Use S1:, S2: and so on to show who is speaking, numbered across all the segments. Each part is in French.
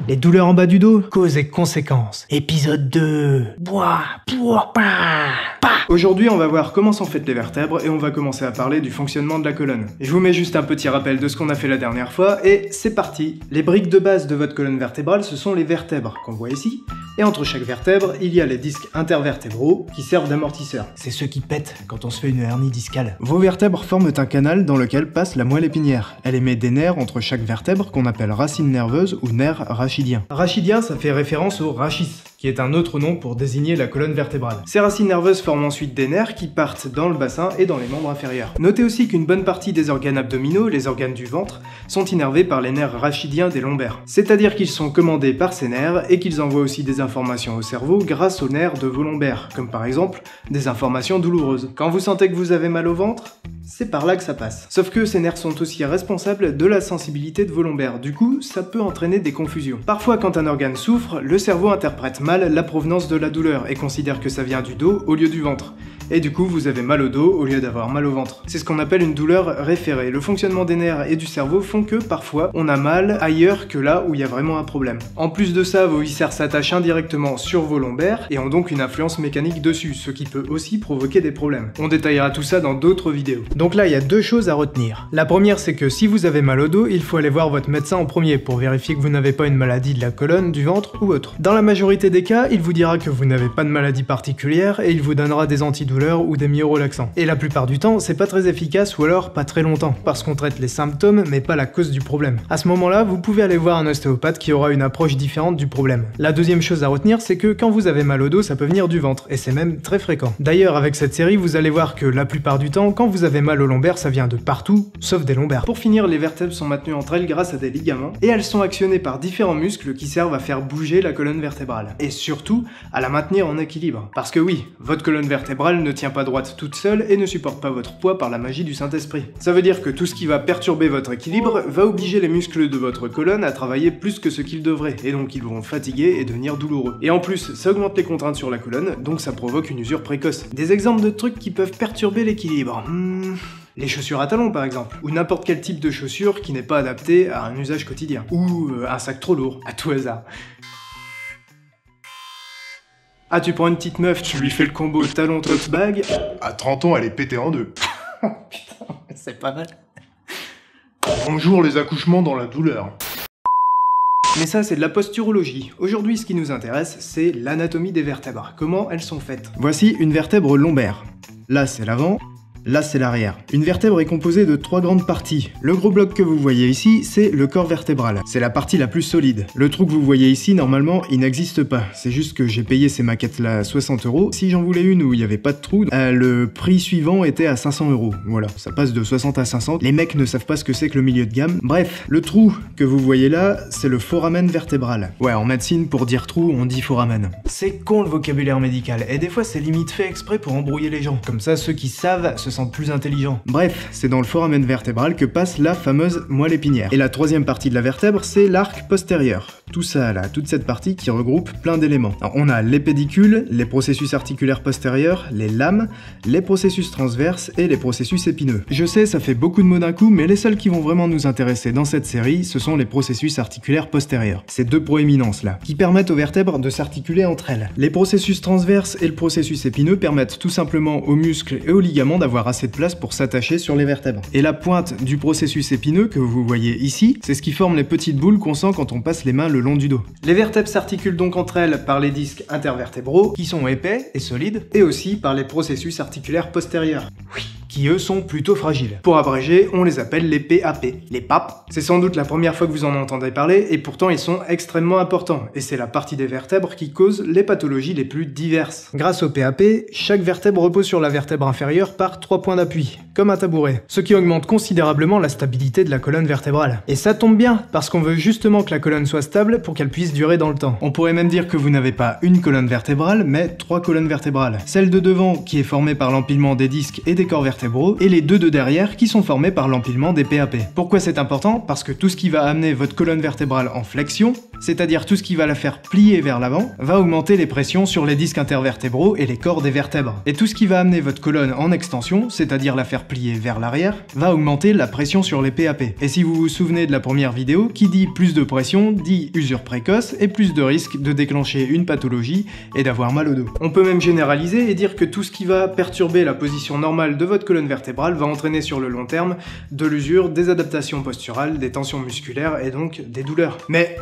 S1: Les douleurs en bas du dos, causes et conséquences. Épisode 2.
S2: Aujourd'hui, on va voir comment sont faites les vertèbres et on va commencer à parler du fonctionnement de la colonne. Je vous mets juste un petit rappel de ce qu'on a fait la dernière fois et c'est parti. Les briques de base de votre colonne vertébrale, ce sont les vertèbres qu'on voit ici. Et entre chaque vertèbre, il y a les disques intervertébraux qui servent d'amortisseurs.
S1: C'est ceux qui pètent quand on se fait une hernie discale.
S2: Vos vertèbres forment un canal dans lequel passe la moelle épinière. Elle émet des nerfs entre chaque vertèbre qu'on appelle racine nerveuse ou nerf rachidien. Rachidien, ça fait référence au rachis, qui est un autre nom pour désigner la colonne vertébrale. Ces racines nerveuses forment ensuite des nerfs qui partent dans le bassin et dans les membres inférieurs. Notez aussi qu'une bonne partie des organes abdominaux, les organes du ventre, sont innervés par les nerfs rachidiens des lombaires. C'est-à-dire qu'ils sont commandés par ces nerfs et qu'ils envoient aussi des informations au cerveau grâce aux nerfs de vos lombaires, comme par exemple des informations douloureuses. Quand vous sentez que vous avez mal au ventre, c'est par là que ça passe. Sauf que ces nerfs sont aussi responsables de la sensibilité de vos lombaires, du coup ça peut entraîner des confusions. Parfois quand un organe souffre, le cerveau interprète mal la provenance de la douleur et considère que ça vient du dos au lieu du ventre. Et du coup vous avez mal au dos au lieu d'avoir mal au ventre. C'est ce qu'on appelle une douleur référée. Le fonctionnement des nerfs et du cerveau font que parfois on a mal ailleurs que là où il y a vraiment un problème. En plus de ça, vos viscères s'attachent indirectement sur vos lombaires et ont donc une influence mécanique dessus, ce qui peut aussi provoquer des problèmes. On détaillera tout ça dans d'autres vidéos. Donc là il y a deux choses à retenir. La première, c'est que si vous avez mal au dos, il faut aller voir votre médecin en premier pour vérifier que vous n'avez pas une maladie de la colonne, du ventre ou autre. Dans la majorité des cas, il vous dira que vous n'avez pas de maladie particulière et il vous donnera des antidouleurs ou des myorelaxants. Et la plupart du temps, c'est pas très efficace ou alors pas très longtemps, parce qu'on traite les symptômes mais pas la cause du problème. À ce moment-là, vous pouvez aller voir un ostéopathe qui aura une approche différente du problème. La deuxième chose à retenir, c'est que quand vous avez mal au dos, ça peut venir du ventre, et c'est même très fréquent. D'ailleurs, avec cette série, vous allez voir que la plupart du temps, quand vous avez mal aux lombaires, ça vient de partout, sauf des lombaires. Pour finir, les vertèbres sont maintenues entre elles grâce à des ligaments, et elles sont actionnées par différents muscles qui servent à faire bouger la colonne vertébrale. Et surtout, à la maintenir en équilibre. Parce que oui, votre colonne vertébrale ne tient pas droite toute seule et ne supporte pas votre poids par la magie du Saint-Esprit. Ça veut dire que tout ce qui va perturber votre équilibre va obliger les muscles de votre colonne à travailler plus que ce qu'ils devraient, et donc ils vont fatiguer et devenir douloureux. Et en plus, ça augmente les contraintes sur la colonne, donc ça provoque une usure précoce. Des exemples de trucs qui peuvent perturber l'équilibre. Les chaussures à talons par exemple, ou n'importe quel type de chaussure qui n'est pas adapté à un usage quotidien. Ou un sac trop lourd, à tout hasard. Ah, tu prends une petite meuf, tu lui fais le combo talon tote bag.
S3: À 30 ans, elle est pétée en deux.
S1: Oh putain, c'est pas mal.
S3: Bonjour les accouchements dans la douleur.
S2: Mais ça, c'est de la posturologie. Aujourd'hui, ce qui nous intéresse, c'est l'anatomie des vertèbres. Comment elles sont faites. Voici une vertèbre lombaire. Là, c'est l'avant. Là, c'est l'arrière. Une vertèbre est composée de 3 grandes parties. Le gros bloc que vous voyez ici, c'est le corps vertébral. C'est la partie la plus solide. Le trou que vous voyez ici, normalement, il n'existe pas. C'est juste que j'ai payé ces maquettes-là 60 €. Si j'en voulais une où il n'y avait pas de trou, le prix suivant était à 500 €. Voilà, ça passe de 60 à 500. Les mecs ne savent pas ce que c'est que le milieu de gamme. Bref, le trou que vous voyez là, c'est le foramen vertébral. Ouais, en médecine, pour dire trou, on dit foramen. C'est con le vocabulaire médical, et des fois c'est limite fait exprès pour embrouiller les gens. Comme ça, ceux qui savent se sentent plus intelligents. Bref, c'est dans le foramen vertébral que passe la fameuse moelle épinière. Et la troisième partie de la vertèbre, c'est l'arc postérieur. Tout ça là, toute cette partie qui regroupe plein d'éléments. On a les pédicules, les processus articulaires postérieurs, les lames, les processus transverses et les processus épineux. Je sais, ça fait beaucoup de mots d'un coup, mais les seuls qui vont vraiment nous intéresser dans cette série, ce sont les processus articulaires postérieurs. Ces deux proéminences là, qui permettent aux vertèbres de s'articuler entre elles. Les processus transverses et le processus épineux permettent tout simplement aux muscles et aux ligaments d'avoir assez de place pour s'attacher sur les vertèbres. Et la pointe du processus épineux que vous voyez ici, c'est ce qui forme les petites boules qu'on sent quand on passe les mains le long du dos. Les vertèbres s'articulent donc entre elles par les disques intervertébraux, qui sont épais et solides, et aussi par les processus articulaires postérieurs. Oui. Qui eux sont plutôt fragiles. Pour abréger, on les appelle les PAP. Les PAP, c'est sans doute la première fois que vous en entendez parler, et pourtant ils sont extrêmement importants, et c'est la partie des vertèbres qui cause les pathologies les plus diverses. Grâce aux PAP, chaque vertèbre repose sur la vertèbre inférieure par 3 points d'appui, comme un tabouret, ce qui augmente considérablement la stabilité de la colonne vertébrale. Et ça tombe bien, parce qu'on veut justement que la colonne soit stable pour qu'elle puisse durer dans le temps. On pourrait même dire que vous n'avez pas une colonne vertébrale, mais 3 colonnes vertébrales. Celle de devant, qui est formée par l'empilement des disques et des corps vertébraux, et les deux de derrière qui sont formés par l'empilement des PAP. Pourquoi c'est important? Parce que tout ce qui va amener votre colonne vertébrale en flexion, c'est-à-dire tout ce qui va la faire plier vers l'avant, va augmenter les pressions sur les disques intervertébraux et les corps des vertèbres. Et tout ce qui va amener votre colonne en extension, c'est-à-dire la faire plier vers l'arrière, va augmenter la pression sur les PAP. Et si vous vous souvenez de la première vidéo, qui dit plus de pression dit usure précoce et plus de risque de déclencher une pathologie et d'avoir mal au dos. On peut même généraliser et dire que tout ce qui va perturber la position normale de votre colonne vertébrale va entraîner sur le long terme de l'usure, des adaptations posturales, des tensions musculaires et donc des douleurs.
S3: Mais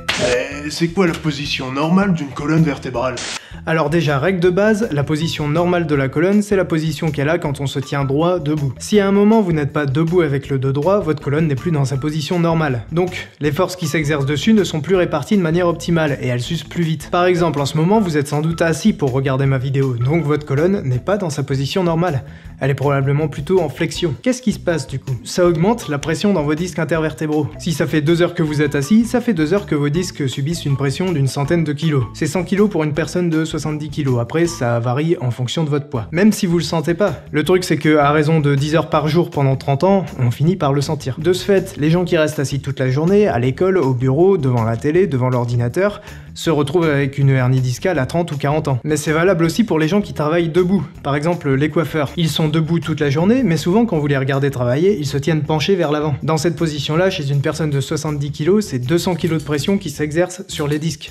S3: c'est quoi la position normale d'une colonne vertébrale?
S2: Alors déjà, règle de base, la position normale de la colonne, c'est la position qu'elle a quand on se tient droit debout. Si à un moment vous n'êtes pas debout avec le dos droit, votre colonne n'est plus dans sa position normale. Donc, les forces qui s'exercent dessus ne sont plus réparties de manière optimale et elles s'usent plus vite. Par exemple, en ce moment, vous êtes sans doute assis pour regarder ma vidéo, donc votre colonne n'est pas dans sa position normale. Elle est probablement plutôt en flexion. Qu'est-ce qui se passe du coup? Ça augmente la pression dans vos disques intervertébraux. Si ça fait 2 heures que vous êtes assis, ça fait 2 heures que vos disques subissent une pression d'une centaine de kilos. C'est 100 kilos pour une personne de 70 kilos. Après, ça varie en fonction de votre poids. Même si vous le sentez pas. Le truc, c'est que à raison de 10 heures par jour pendant 30 ans, on finit par le sentir. De ce fait, les gens qui restent assis toute la journée, à l'école, au bureau, devant la télé, devant l'ordinateur, se retrouvent avec une hernie discale à 30 ou 40 ans. Mais c'est valable aussi pour les gens qui travaillent debout. Par exemple, les coiffeurs. Ils sont debout toute la journée, mais souvent quand vous les regardez travailler, ils se tiennent penchés vers l'avant. Dans cette position-là, chez une personne de 70 kg, c'est 200 kg de pression qui s'exerce sur les disques.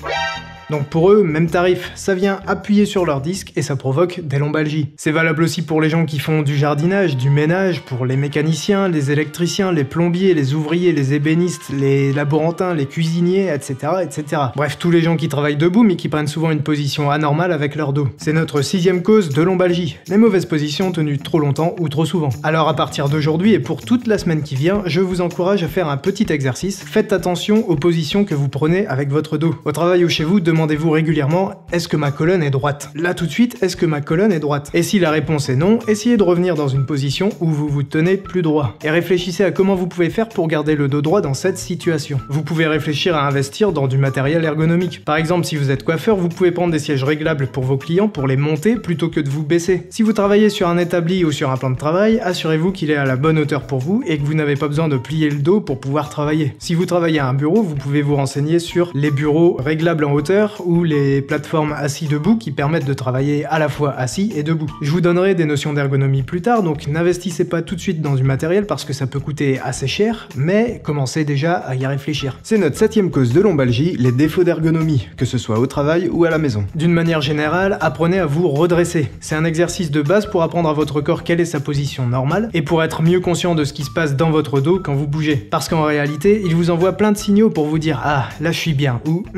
S2: Donc pour eux, même tarif, ça vient appuyer sur leur disque et ça provoque des lombalgies. C'est valable aussi pour les gens qui font du jardinage, du ménage, pour les mécaniciens, les électriciens, les plombiers, les ouvriers, les ébénistes, les laborantins, les cuisiniers, etc., etc. Bref, tous les gens qui travaillent debout mais qui prennent souvent une position anormale avec leur dos. C'est notre 6e cause de lombalgie, les mauvaises positions tenues trop longtemps ou trop souvent. Alors à partir d'aujourd'hui et pour toute la semaine qui vient, je vous encourage à faire un petit exercice. Faites attention aux positions que vous prenez avec votre dos. Au travail ou chez vous, demandez-vous régulièrement, est-ce que ma colonne est droite? Là tout de suite, est-ce que ma colonne est droite? Et si la réponse est non, essayez de revenir dans une position où vous vous tenez plus droit. Et réfléchissez à comment vous pouvez faire pour garder le dos droit dans cette situation. Vous pouvez réfléchir à investir dans du matériel ergonomique. Par exemple, si vous êtes coiffeur, vous pouvez prendre des sièges réglables pour vos clients pour les monter plutôt que de vous baisser. Si vous travaillez sur un établi ou sur un plan de travail, assurez-vous qu'il est à la bonne hauteur pour vous et que vous n'avez pas besoin de plier le dos pour pouvoir travailler. Si vous travaillez à un bureau, vous pouvez vous renseigner sur les bureaux réglables en hauteur ou les plateformes assis debout qui permettent de travailler à la fois assis et debout. Je vous donnerai des notions d'ergonomie plus tard, donc n'investissez pas tout de suite dans du matériel parce que ça peut coûter assez cher, mais commencez déjà à y réfléchir. C'est notre 7e cause de lombalgie, les défauts d'ergonomie, que ce soit au travail ou à la maison. D'une manière générale, apprenez à vous redresser. C'est un exercice de base pour apprendre à votre corps quelle est sa position normale et pour être mieux conscient de ce qui se passe dans votre dos quand vous bougez. Parce qu'en réalité, il vous envoie plein de signaux pour vous dire « Ah, là je suis bien » ou «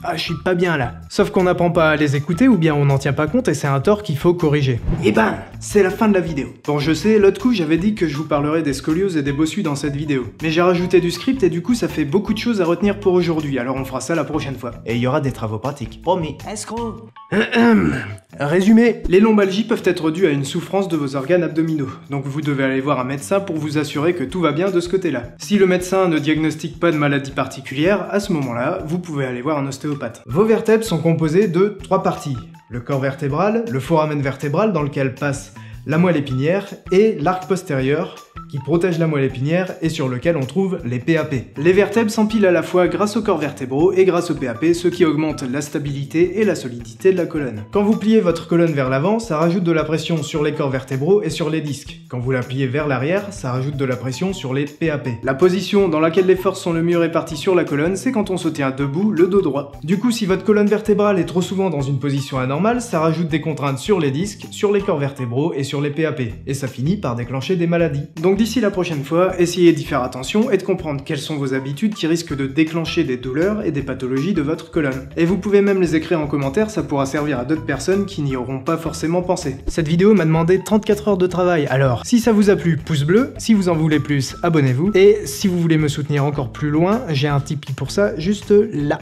S2: Ah, je suis pas bien là ». Sauf qu'on n'apprend pas à les écouter ou bien on n'en tient pas compte et c'est un tort qu'il faut corriger. Et ben, c'est la fin de la vidéo. Bon, je sais, l'autre coup j'avais dit que je vous parlerais des scolioses et des bossus dans cette vidéo. Mais j'ai rajouté du script et du coup ça fait beaucoup de choses à retenir pour aujourd'hui, alors on fera ça la prochaine fois. Et il y aura des travaux pratiques, promis.
S1: Escroc.
S2: Résumé, les lombalgies peuvent être dues à une souffrance de vos organes abdominaux, donc vous devez aller voir un médecin pour vous assurer que tout va bien de ce côté-là. Si le médecin ne diagnostique pas de maladie particulière, à ce moment-là, vous pouvez aller voir un ostéopathe. Vos vertèbres sont composées de 3 parties. Le corps vertébral, le foramen vertébral dans lequel passe la moelle épinière et l'arc postérieur qui protège la moelle épinière et sur lequel on trouve les PAP. Les vertèbres s'empilent à la fois grâce aux corps vertébraux et grâce aux PAP, ce qui augmente la stabilité et la solidité de la colonne. Quand vous pliez votre colonne vers l'avant, ça rajoute de la pression sur les corps vertébraux et sur les disques. Quand vous la pliez vers l'arrière, ça rajoute de la pression sur les PAP. La position dans laquelle les forces sont le mieux réparties sur la colonne, c'est quand on se tient debout, le dos droit. Du coup, si votre colonne vertébrale est trop souvent dans une position anormale, ça rajoute des contraintes sur les disques, sur les corps vertébraux et sur les PAP. Et ça finit par déclencher des maladies. Donc d'ici la prochaine fois, essayez d'y faire attention et de comprendre quelles sont vos habitudes qui risquent de déclencher des douleurs et des pathologies de votre colonne. Et vous pouvez même les écrire en commentaire, ça pourra servir à d'autres personnes qui n'y auront pas forcément pensé. Cette vidéo m'a demandé 34 heures de travail, alors si ça vous a plu, pouce bleu, si vous en voulez plus, abonnez-vous, et si vous voulez me soutenir encore plus loin, j'ai un Tipeee pour ça juste là.